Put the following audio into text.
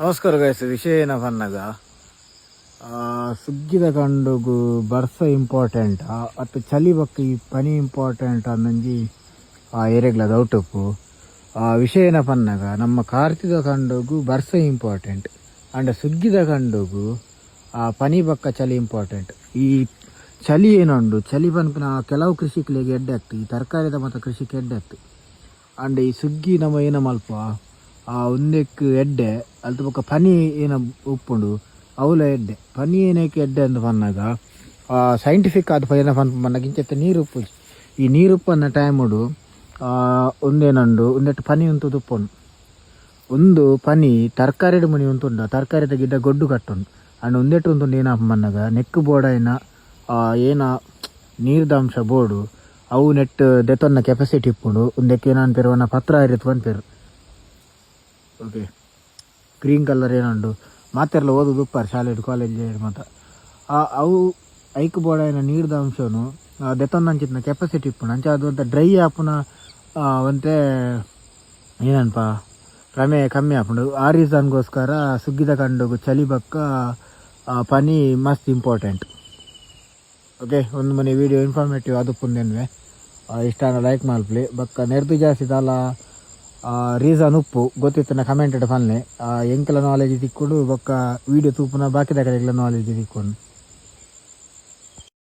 ನಮಸ್ಕಾರ ಗಾಯ್ಸ್, ವಿಷಯ ಏನಪ್ಪ ಅನ್ನಗ ಸುಗ್ಗಿದ ಕಂಡುಗು ಬರ್ಸ ಇಂಪಾರ್ಟೆಂಟ್ ಅತ್ತು ಚಳಿ ಬಕ್ಕ ಈ ಪನಿ ಇಂಪಾರ್ಟೆಂಟ್ ಅನ್ನಂಜಿ ಏರೆಗ್ಲ ದೌಟಪ್ಪು. ವಿಷಯ ಏನಪ್ಪ ಅನ್ನಗ ನಮ್ಮ ಕಾರ್ತಿದ ಕಂಡುಗು ಬರ್ಸ ಇಂಪಾರ್ಟೆಂಟ್ ಅಂಡ್ ಸುಗ್ಗಿದ ಕಂಡುಗು ಪನಿ ಬಕ್ಕ ಚಳಿ ಇಂಪಾರ್ಟೆಂಟ್. ಈ ಚಳಿ ಏನುಂಡು ಚಳಿ ಪನ್ಪಿನ ಕೆಲವು ಕೃಷಿಕಲಿಗೆ ಎಡ್ಡೆ ಆಗ್ತದೆ, ಈ ತರಕಾರಿದ ಮತ್ತು ಕೃಷಿಗೆ ಎಡ್ಡೆ ಆಗ್ತದೆ. ಅಂಡ್ ಈ ಸುಗ್ಗಿ ನಮ್ಮ ಏನ ಮಲ್ಪ ಒಂದಕ್ಕೆ ಎಡ್ಡೆ ಅಲ್ತ ಪಕ್ಕ ಪನಿ ಏನ ಉಪ್ಪುಂಡು ಅವಲ ಎಡ್ಡೆ. ಪನಿ ಏನಕ್ಕೆ ಎಡ್ಡೆ ಅಂತ ಪನ್ನಾಗ ಸೈಂಟಿಫಿಕ್ ಆದ ಏನ ಪನ್ನಾಗ ಇಂಚತ್ತ ನೀರು ಉಪ್ಪು. ಈ ನೀರು ಉಪ್ಪು ಅನ್ನೋ ಟೈಮುಡು ಒಂದೇನುಂಡು ಒಂದೆಟ್ಟು ಪನಿ ಉಂಟು ಉಪ್ಪುಂಡು. ಒಂದು ಪನಿ ತರಕಾರಿದ ಮನಿ ಉಂಟುಂಡು, ತರಕಾರಿದ ಗಿಡ್ಡ ಗೊಡ್ಡು ಕಟ್ಟುಂಡು. ಅಂಡ್ ಒಂದೆಟ್ಟು ಉಂಟುಂಡು ಏನಪ್ಪ ಪನ್ನಾಗ ನೆಕ್ಕು ಬೋಡಾಯಿನ ಏನ ನೀರ್ದ ಅಂಶ ಬೋರ್ಡು ಅವು ನೆಟ್ ದೆತೊನ್ನ ಕೆಪಾಸಿಟಿ ಇಪ್ಪುಂಡು. ಒಂದಕ್ಕೆ ಏನಾನ್ ಪೇರು ಅವನ ಪತ್ರ ಇರತ್ತು ಬಂದ್ಪೇರು. ಓಕೆ, ಗ್ರೀನ್ ಕಲರ್ ಏನುಂಡು ಮಾತೆಲ್ಲ ಓದೋದು ಉಪ್ಪಾರು ಶಾಲೆ ಕಾಲೇಜ್ ಮತ್ತು ಅವು ಐಕ್ ಬೋಡಾಯಿನ ನೀರ್ದ ಅಂಶನು ದೆತೊನ್ನ ಅಂಚಿತ್ನ ಕೆಪಾಸಿಟಿ ಇಪ್ಪುಂಡು. ಅಂಚ ಅದು ಅಂತ ಡ್ರೈ ಆಪುನ ಒಂತೆ ಏನನ್ಪ ಪ್ರಮೇಯ ಕಮ್ಮಿ ಆಪುಂಡು. ಆ ರೀಸನ್ಗೋಸ್ಕರ ಸುಗ್ಗಿದ ಕಂಡುಗು ಚಳಿ ಬಕ್ಕ ಪನಿ ಮಸ್ತ್ ಇಂಪಾರ್ಟೆಂಟ್. ಓಕೆ, ಒಂದು ಮನೆ ವೀಡಿಯೋ ಇನ್ಫಾರ್ಮೇಟಿವ್ ಅದು ಪುಂದೇನ್ವೆ ಇಷ್ಟ ಲೈಕ್ ಮಾಡ್ಲಿ. ಬಕ್ಕ ನೆರ್ದು ಜಾಸ್ತಿ ತಾಲ ರೀಸನ್ ಉಪ್ಪು ಗೊತ್ತಿತ್ತು ಕಮೆಂಟ್ ಫನ್ಲೆ ಎಂಕೆಲ್ಲ ನಾಲೆಜ್ ತಿಕ್ಕೊಂಡು ಬೊಕ್ಕ ವೀಡಿಯೋ ತೂಪುನ ಬಾಕಿದ ಕಡೆಗೆಲ್ಲ ನಾಲೆಜ್ ತಿಕ್ಕೊಂಡು.